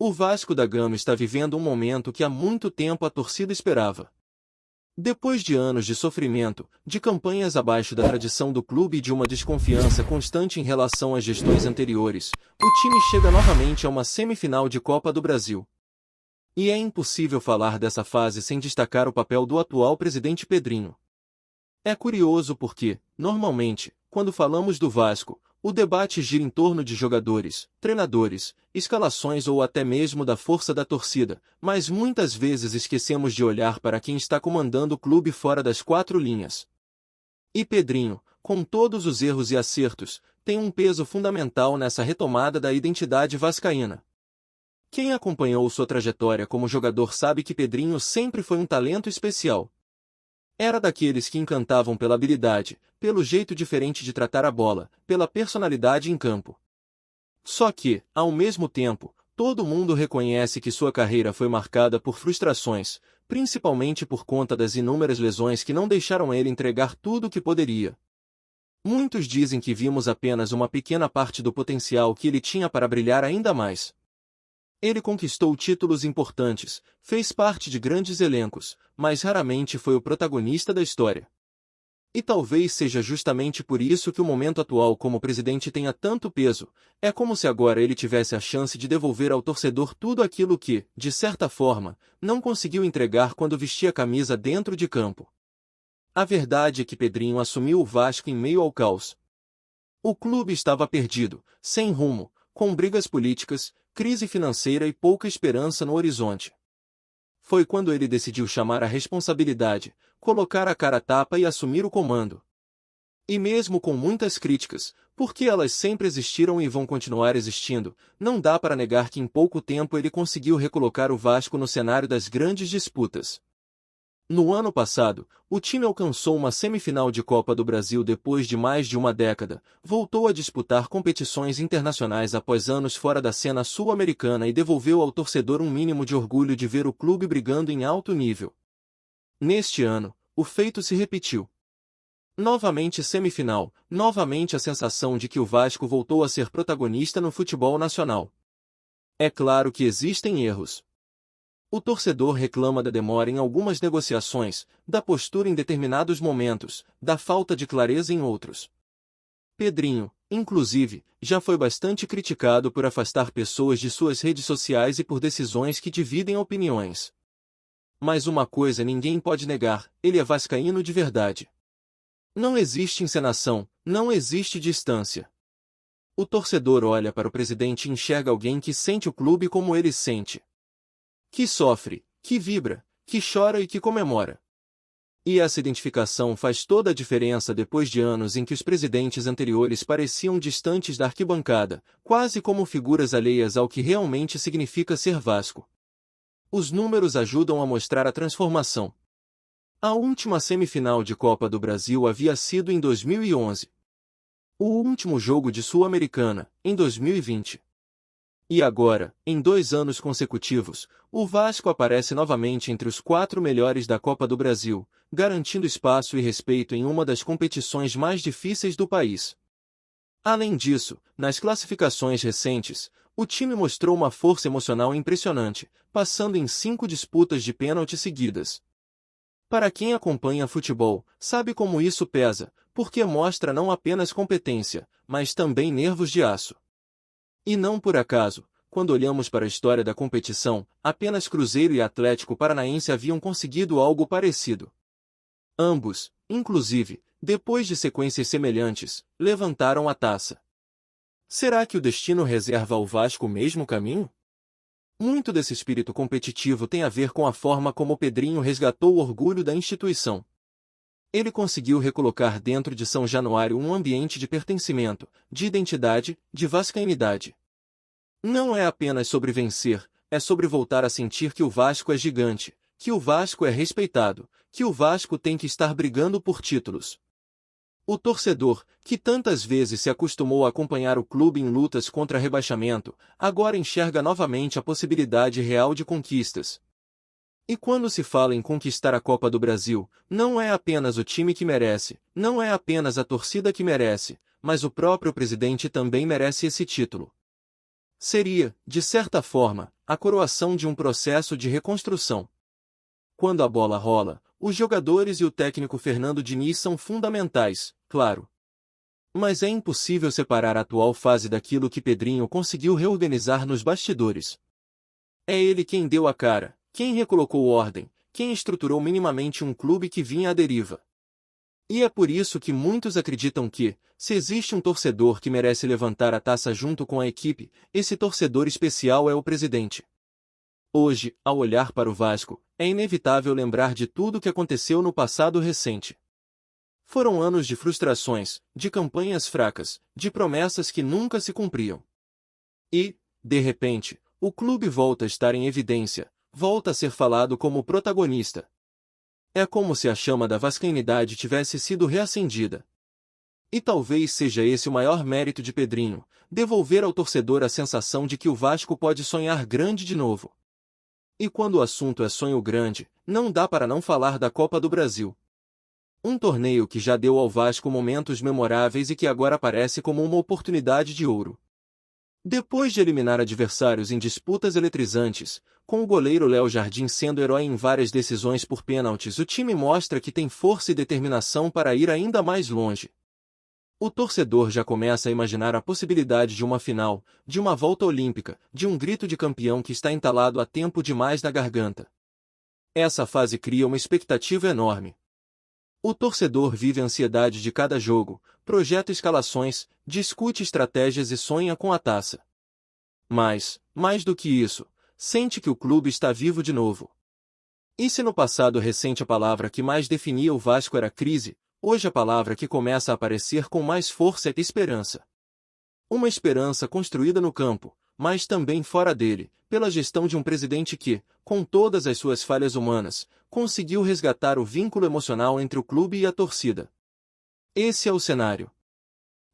O Vasco da Gama está vivendo um momento que há muito tempo a torcida esperava. Depois de anos de sofrimento, de campanhas abaixo da tradição do clube e de uma desconfiança constante em relação às gestões anteriores, o time chega novamente a uma semifinal de Copa do Brasil. E é impossível falar dessa fase sem destacar o papel do atual presidente Pedrinho. É curioso porque, normalmente, quando falamos do Vasco, o debate gira em torno de jogadores, treinadores, escalações ou até mesmo da força da torcida, mas muitas vezes esquecemos de olhar para quem está comandando o clube fora das quatro linhas. E Pedrinho, com todos os erros e acertos, tem um peso fundamental nessa retomada da identidade vascaína. Quem acompanhou sua trajetória como jogador sabe que Pedrinho sempre foi um talento especial. Era daqueles que encantavam pela habilidade, pelo jeito diferente de tratar a bola, pela personalidade em campo. Só que, ao mesmo tempo, todo mundo reconhece que sua carreira foi marcada por frustrações, principalmente por conta das inúmeras lesões que não deixaram ele entregar tudo o que poderia. Muitos dizem que vimos apenas uma pequena parte do potencial que ele tinha para brilhar ainda mais. Ele conquistou títulos importantes, fez parte de grandes elencos, mas raramente foi o protagonista da história. E talvez seja justamente por isso que o momento atual como presidente tenha tanto peso, é como se agora ele tivesse a chance de devolver ao torcedor tudo aquilo que, de certa forma, não conseguiu entregar quando vestia a camisa dentro de campo. A verdade é que Pedrinho assumiu o Vasco em meio ao caos. O clube estava perdido, sem rumo, com brigas políticas, crise financeira e pouca esperança no horizonte. Foi quando ele decidiu chamar a responsabilidade, colocar a cara a tapa e assumir o comando. E mesmo com muitas críticas, porque elas sempre existiram e vão continuar existindo, não dá para negar que em pouco tempo ele conseguiu recolocar o Vasco no cenário das grandes disputas. No ano passado, o time alcançou uma semifinal de Copa do Brasil depois de mais de uma década, voltou a disputar competições internacionais após anos fora da cena sul-americana e devolveu ao torcedor um mínimo de orgulho de ver o clube brigando em alto nível. Neste ano, o feito se repetiu. Novamente semifinal, novamente a sensação de que o Vasco voltou a ser protagonista no futebol nacional. É claro que existem erros. O torcedor reclama da demora em algumas negociações, da postura em determinados momentos, da falta de clareza em outros. Pedrinho, inclusive, já foi bastante criticado por afastar pessoas de suas redes sociais e por decisões que dividem opiniões. Mas uma coisa ninguém pode negar, ele é vascaíno de verdade. Não existe encenação, não existe distância. O torcedor olha para o presidente e enxerga alguém que sente o clube como ele sente. Que sofre, que vibra, que chora e que comemora. E essa identificação faz toda a diferença depois de anos em que os presidentes anteriores pareciam distantes da arquibancada, quase como figuras alheias ao que realmente significa ser Vasco. Os números ajudam a mostrar a transformação. A última semifinal de Copa do Brasil havia sido em 2011. O último jogo de Sul-Americana, em 2020. E agora, em 2 anos consecutivos, o Vasco aparece novamente entre os 4 melhores da Copa do Brasil, garantindo espaço e respeito em uma das competições mais difíceis do país. Além disso, nas classificações recentes, o time mostrou uma força emocional impressionante, passando em 5 disputas de pênalti seguidas. Para quem acompanha futebol, sabe como isso pesa, porque mostra não apenas competência, mas também nervos de aço. E não por acaso, quando olhamos para a história da competição, apenas Cruzeiro e Atlético Paranaense haviam conseguido algo parecido. Ambos, inclusive, depois de sequências semelhantes, levantaram a taça. Será que o destino reserva ao Vasco o mesmo caminho? Muito desse espírito competitivo tem a ver com a forma como Pedrinho resgatou o orgulho da instituição. Ele conseguiu recolocar dentro de São Januário um ambiente de pertencimento, de identidade, de vascainidade. Não é apenas sobre vencer, é sobre voltar a sentir que o Vasco é gigante, que o Vasco é respeitado, que o Vasco tem que estar brigando por títulos. O torcedor, que tantas vezes se acostumou a acompanhar o clube em lutas contra rebaixamento, agora enxerga novamente a possibilidade real de conquistas. E quando se fala em conquistar a Copa do Brasil, não é apenas o time que merece, não é apenas a torcida que merece, mas o próprio presidente também merece esse título. Seria, de certa forma, a coroação de um processo de reconstrução. Quando a bola rola, os jogadores e o técnico Fernando Diniz são fundamentais, claro. Mas é impossível separar a atual fase daquilo que Pedrinho conseguiu reorganizar nos bastidores. É ele quem deu a cara, quem recolocou ordem, quem estruturou minimamente um clube que vinha à deriva. E é por isso que muitos acreditam que, se existe um torcedor que merece levantar a taça junto com a equipe, esse torcedor especial é o presidente. Hoje, ao olhar para o Vasco, é inevitável lembrar de tudo o que aconteceu no passado recente. Foram anos de frustrações, de campanhas fracas, de promessas que nunca se cumpriam. E, de repente, o clube volta a estar em evidência, volta a ser falado como protagonista. É como se a chama da vascainidade tivesse sido reacendida. E talvez seja esse o maior mérito de Pedrinho, devolver ao torcedor a sensação de que o Vasco pode sonhar grande de novo. E quando o assunto é sonho grande, não dá para não falar da Copa do Brasil. Um torneio que já deu ao Vasco momentos memoráveis e que agora aparece como uma oportunidade de ouro. Depois de eliminar adversários em disputas eletrizantes, com o goleiro Léo Jardim sendo herói em várias decisões por pênaltis, o time mostra que tem força e determinação para ir ainda mais longe. O torcedor já começa a imaginar a possibilidade de uma final, de uma volta olímpica, de um grito de campeão que está entalado há tempo demais na garganta. Essa fase cria uma expectativa enorme. O torcedor vive a ansiedade de cada jogo, projeta escalações, discute estratégias e sonha com a taça. Mas, mais do que isso, sente que o clube está vivo de novo. E se no passado recente a palavra que mais definia o Vasco era crise, hoje a palavra que começa a aparecer com mais força é esperança. Uma esperança construída no campo, mas também fora dele, pela gestão de um presidente que, com todas as suas falhas humanas, conseguiu resgatar o vínculo emocional entre o clube e a torcida. Esse é o cenário.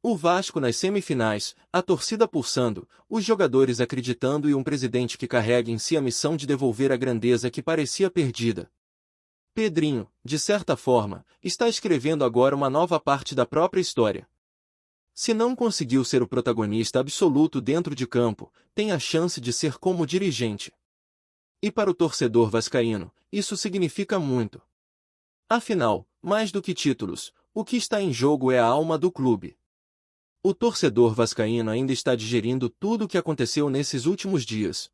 O Vasco nas semifinais, a torcida pulsando, os jogadores acreditando e um presidente que carrega em si a missão de devolver a grandeza que parecia perdida. Pedrinho, de certa forma, está escrevendo agora uma nova parte da própria história. Se não conseguiu ser o protagonista absoluto dentro de campo, tem a chance de ser como dirigente. E para o torcedor vascaíno, isso significa muito. Afinal, mais do que títulos, o que está em jogo é a alma do clube. O torcedor vascaíno ainda está digerindo tudo o que aconteceu nesses últimos dias.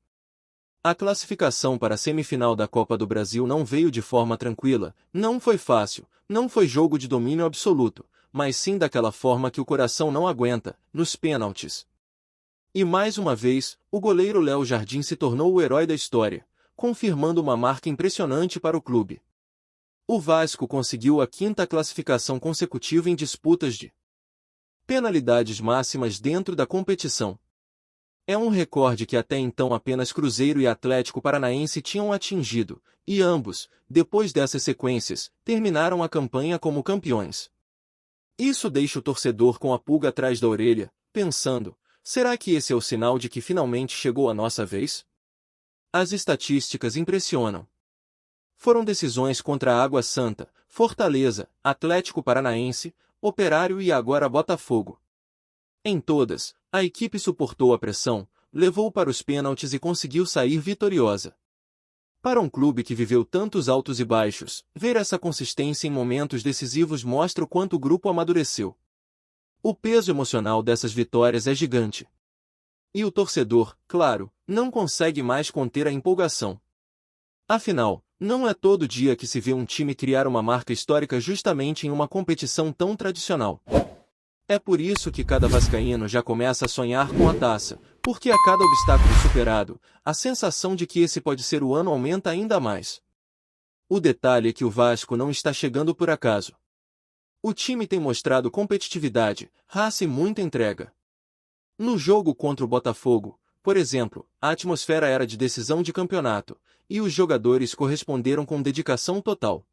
A classificação para a semifinal da Copa do Brasil não veio de forma tranquila, não foi fácil, não foi jogo de domínio absoluto, mas sim daquela forma que o coração não aguenta, nos pênaltis. E mais uma vez, o goleiro Léo Jardim se tornou o herói da história, confirmando uma marca impressionante para o clube. O Vasco conseguiu a 5ª classificação consecutiva em disputas de penalidades máximas dentro da competição. É um recorde que até então apenas Cruzeiro e Atlético Paranaense tinham atingido, e ambos, depois dessas sequências, terminaram a campanha como campeões. Isso deixa o torcedor com a pulga atrás da orelha, pensando, será que esse é o sinal de que finalmente chegou a nossa vez? As estatísticas impressionam. Foram decisões contra a Água Santa, Fortaleza, Atlético Paranaense, Operário e agora Botafogo. Em todas, a equipe suportou a pressão, levou para os pênaltis e conseguiu sair vitoriosa. Para um clube que viveu tantos altos e baixos, ver essa consistência em momentos decisivos mostra o quanto o grupo amadureceu. O peso emocional dessas vitórias é gigante. E o torcedor, claro, não consegue mais conter a empolgação. Afinal, não é todo dia que se vê um time criar uma marca histórica justamente em uma competição tão tradicional. É por isso que cada vascaíno já começa a sonhar com a taça, porque a cada obstáculo superado, a sensação de que esse pode ser o ano aumenta ainda mais. O detalhe é que o Vasco não está chegando por acaso. O time tem mostrado competitividade, raça e muita entrega. No jogo contra o Botafogo, por exemplo, a atmosfera era de decisão de campeonato, e os jogadores corresponderam com dedicação total.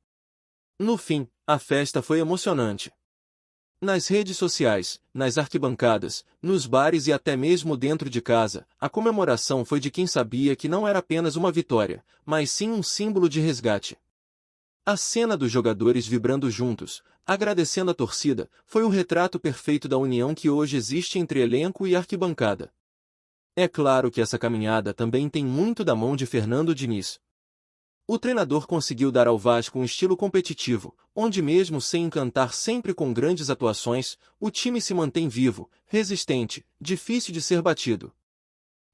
No fim, a festa foi emocionante. Nas redes sociais, nas arquibancadas, nos bares e até mesmo dentro de casa, a comemoração foi de quem sabia que não era apenas uma vitória, mas sim um símbolo de resgate. A cena dos jogadores vibrando juntos, agradecendo a torcida, foi o retrato perfeito da união que hoje existe entre elenco e arquibancada. É claro que essa caminhada também tem muito da mão de Fernando Diniz. O treinador conseguiu dar ao Vasco um estilo competitivo, onde mesmo sem encantar sempre com grandes atuações, o time se mantém vivo, resistente, difícil de ser batido.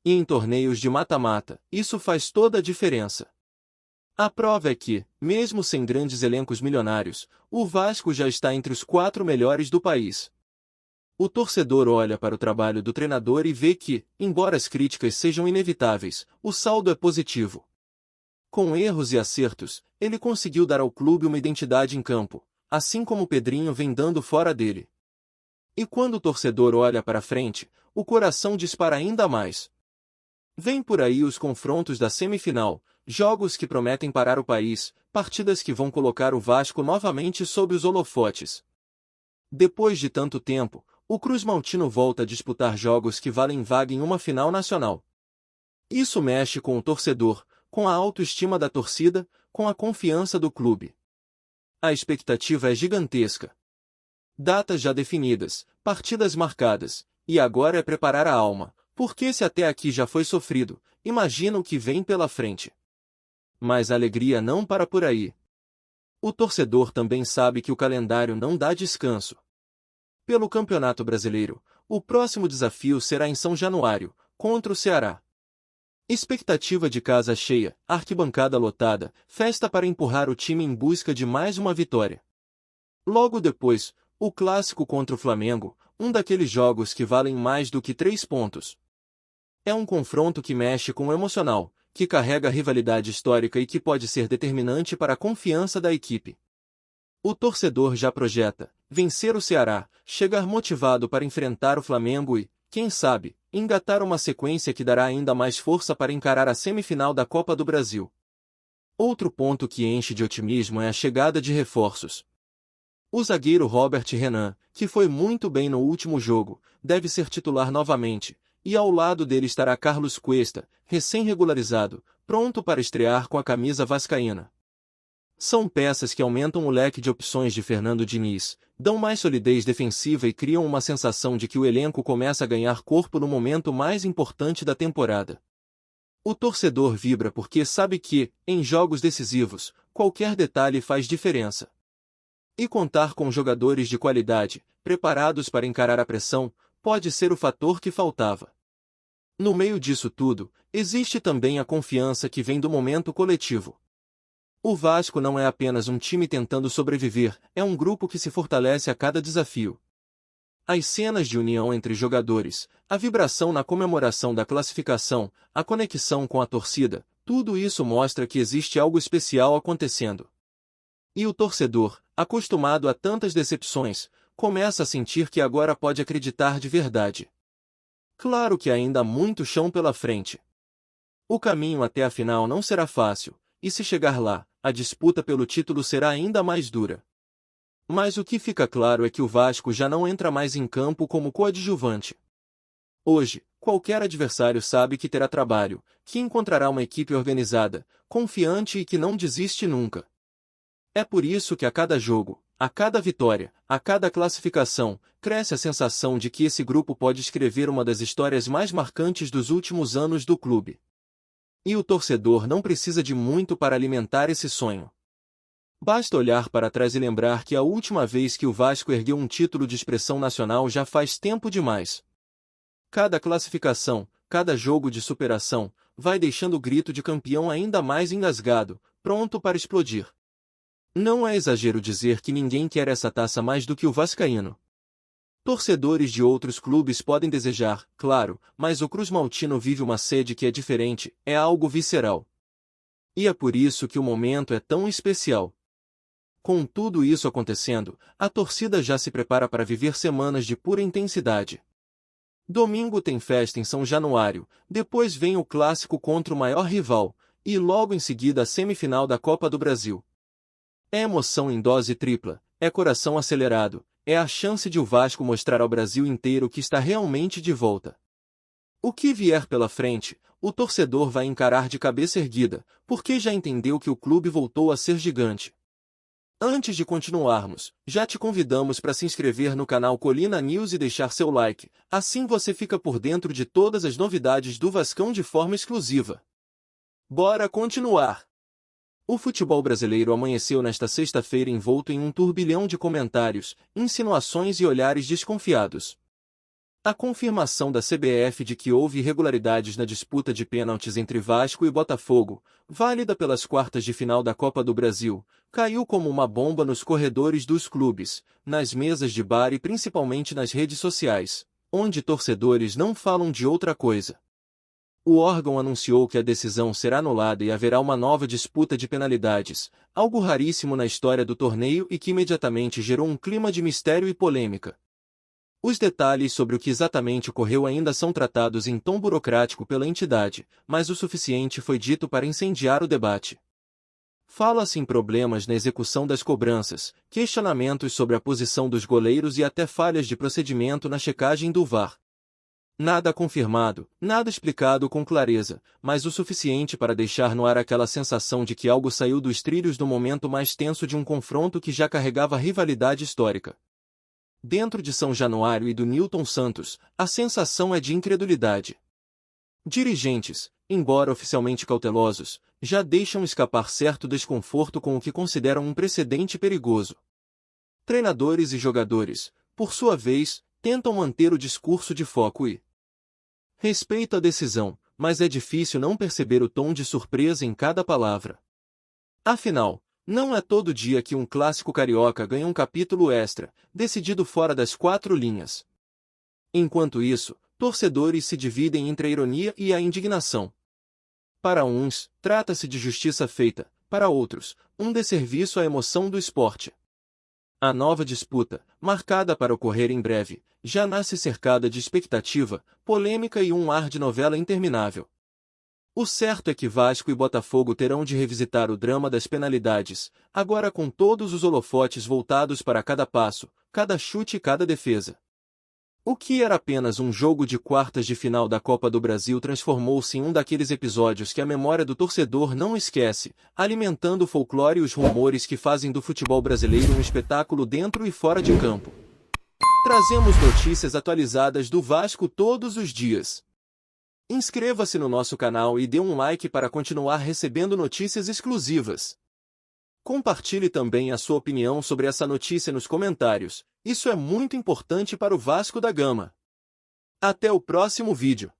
E em torneios de mata-mata, isso faz toda a diferença. A prova é que, mesmo sem grandes elencos milionários, o Vasco já está entre os 4 melhores do país. O torcedor olha para o trabalho do treinador e vê que, embora as críticas sejam inevitáveis, o saldo é positivo. Com erros e acertos, ele conseguiu dar ao clube uma identidade em campo, assim como o Pedrinho vem dando fora dele. E quando o torcedor olha para frente, o coração dispara ainda mais. Vem por aí os confrontos da semifinal, jogos que prometem parar o país, partidas que vão colocar o Vasco novamente sob os holofotes. Depois de tanto tempo, o Cruz Maltino volta a disputar jogos que valem vaga em uma final nacional. Isso mexe com o torcedor, com a autoestima da torcida, com a confiança do clube. A expectativa é gigantesca. Datas já definidas, partidas marcadas, e agora é preparar a alma, porque se até aqui já foi sofrido, imagina o que vem pela frente. Mas a alegria não para por aí. O torcedor também sabe que o calendário não dá descanso. Pelo Campeonato Brasileiro, o próximo desafio será em São Januário, contra o Ceará. Expectativa de casa cheia, arquibancada lotada, festa para empurrar o time em busca de mais uma vitória. Logo depois, o clássico contra o Flamengo, um daqueles jogos que valem mais do que 3 pontos. É um confronto que mexe com o emocional, que carrega rivalidade histórica e que pode ser determinante para a confiança da equipe. O torcedor já projeta vencer o Ceará, chegar motivado para enfrentar o Flamengo e, quem sabe, engatar uma sequência que dará ainda mais força para encarar a semifinal da Copa do Brasil. Outro ponto que enche de otimismo é a chegada de reforços. O zagueiro Robert Renan, que foi muito bem no último jogo, deve ser titular novamente, e ao lado dele estará Carlos Cuesta, recém-regularizado, pronto para estrear com a camisa vascaína. São peças que aumentam o leque de opções de Fernando Diniz, dão mais solidez defensiva e criam uma sensação de que o elenco começa a ganhar corpo no momento mais importante da temporada. O torcedor vibra porque sabe que, em jogos decisivos, qualquer detalhe faz diferença. E contar com jogadores de qualidade, preparados para encarar a pressão, pode ser o fator que faltava. No meio disso tudo, existe também a confiança que vem do momento coletivo. O Vasco não é apenas um time tentando sobreviver, é um grupo que se fortalece a cada desafio. As cenas de união entre jogadores, a vibração na comemoração da classificação, a conexão com a torcida, tudo isso mostra que existe algo especial acontecendo. E o torcedor, acostumado a tantas decepções, começa a sentir que agora pode acreditar de verdade. Claro que ainda há muito chão pela frente. O caminho até a final não será fácil, e se chegar lá, a disputa pelo título será ainda mais dura. Mas o que fica claro é que o Vasco já não entra mais em campo como coadjuvante. Hoje, qualquer adversário sabe que terá trabalho, que encontrará uma equipe organizada, confiante e que não desiste nunca. É por isso que a cada jogo, a cada vitória, a cada classificação, cresce a sensação de que esse grupo pode escrever uma das histórias mais marcantes dos últimos anos do clube. E o torcedor não precisa de muito para alimentar esse sonho. Basta olhar para trás e lembrar que a última vez que o Vasco ergueu um título de expressão nacional já faz tempo demais. Cada classificação, cada jogo de superação, vai deixando o grito de campeão ainda mais engasgado, pronto para explodir. Não é exagero dizer que ninguém quer essa taça mais do que o vascaíno. Torcedores de outros clubes podem desejar, claro, mas o Cruz Maltino vive uma sede que é diferente, é algo visceral. E é por isso que o momento é tão especial. Com tudo isso acontecendo, a torcida já se prepara para viver semanas de pura intensidade. Domingo tem festa em São Januário, depois vem o clássico contra o maior rival, e logo em seguida a semifinal da Copa do Brasil. É emoção em dose tripla, é coração acelerado, é a chance de o Vasco mostrar ao Brasil inteiro que está realmente de volta. O que vier pela frente, o torcedor vai encarar de cabeça erguida, porque já entendeu que o clube voltou a ser gigante. Antes de continuarmos, já te convidamos para se inscrever no canal Colina News e deixar seu like, assim você fica por dentro de todas as novidades do Vascão de forma exclusiva. Bora continuar! O futebol brasileiro amanheceu nesta sexta-feira envolto em um turbilhão de comentários, insinuações e olhares desconfiados. A confirmação da CBF de que houve irregularidades na disputa de pênaltis entre Vasco e Botafogo, válida pelas quartas de final da Copa do Brasil, caiu como uma bomba nos corredores dos clubes, nas mesas de bar e principalmente nas redes sociais, onde torcedores não falam de outra coisa. O órgão anunciou que a decisão será anulada e haverá uma nova disputa de penalidades, algo raríssimo na história do torneio e que imediatamente gerou um clima de mistério e polêmica. Os detalhes sobre o que exatamente ocorreu ainda são tratados em tom burocrático pela entidade, mas o suficiente foi dito para incendiar o debate. Fala-se em problemas na execução das cobranças, questionamentos sobre a posição dos goleiros e até falhas de procedimento na checagem do VAR. Nada confirmado, nada explicado com clareza, mas o suficiente para deixar no ar aquela sensação de que algo saiu dos trilhos no momento mais tenso de um confronto que já carregava rivalidade histórica. Dentro de São Januário e do Nilton Santos, a sensação é de incredulidade. Dirigentes, embora oficialmente cautelosos, já deixam escapar certo desconforto com o que consideram um precedente perigoso. Treinadores e jogadores, por sua vez, tentam manter o discurso de foco e respeito à decisão, mas é difícil não perceber o tom de surpresa em cada palavra. Afinal, não é todo dia que um clássico carioca ganha um capítulo extra, decidido fora das quatro linhas. Enquanto isso, torcedores se dividem entre a ironia e a indignação. Para uns, trata-se de justiça feita, para outros, um desserviço à emoção do esporte. A nova disputa, marcada para ocorrer em breve, já nasce cercada de expectativa, polêmica e um ar de novela interminável. O certo é que Vasco e Botafogo terão de revisitar o drama das penalidades, agora com todos os holofotes voltados para cada passo, cada chute e cada defesa. O que era apenas um jogo de quartas de final da Copa do Brasil transformou-se em um daqueles episódios que a memória do torcedor não esquece, alimentando o folclore e os rumores que fazem do futebol brasileiro um espetáculo dentro e fora de campo. Trazemos notícias atualizadas do Vasco todos os dias. Inscreva-se no nosso canal e dê um like para continuar recebendo notícias exclusivas. Compartilhe também a sua opinião sobre essa notícia nos comentários, isso é muito importante para o Vasco da Gama. Até o próximo vídeo.